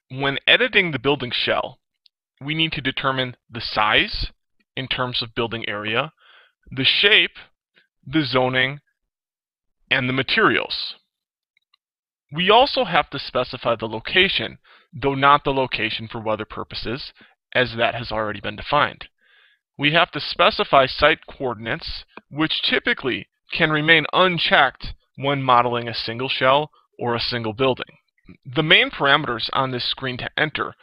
When editing the building shell, we need to determine the size in terms of building area, the shape, the zoning, and the materials. We also have to specify the location, though not the location for weather purposes, as that has already been defined. We have to specify site coordinates, which typically can remain unchecked when modeling a single shell or a single building. The main parameters on this screen to enter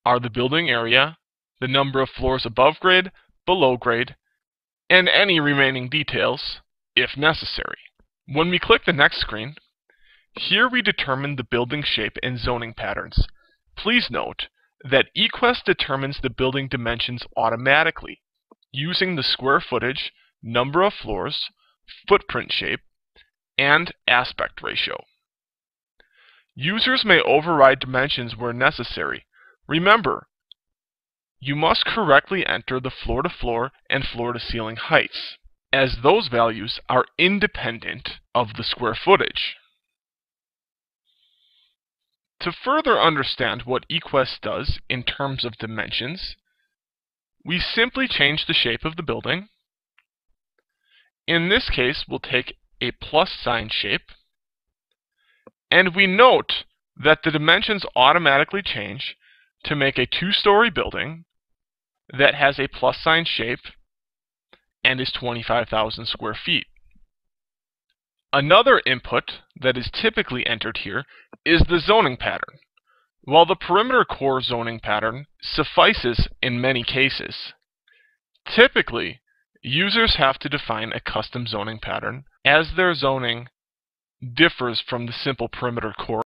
are the building area, the number of floors above grade, below grade, and any remaining details, if necessary. When we click the next screen, here we determine the building shape and zoning patterns. Please note that eQUEST determines the building dimensions automatically using the square footage, number of floors, footprint shape, and aspect ratio. Users may override dimensions where necessary. Remember, you must correctly enter the floor-to-floor and floor-to-ceiling heights, as those values are independent of the square footage. To further understand what eQUEST does in terms of dimensions, we simply change the shape of the building. In this case, we'll take a plus sign shape, and we note that the dimensions automatically change to make a two-story building that has a plus sign shape and is 25,000 square feet. Another input that is typically entered here is the zoning pattern. While the perimeter core zoning pattern suffices in many cases, typically users have to define a custom zoning pattern as their zoning differs from the simple perimeter core.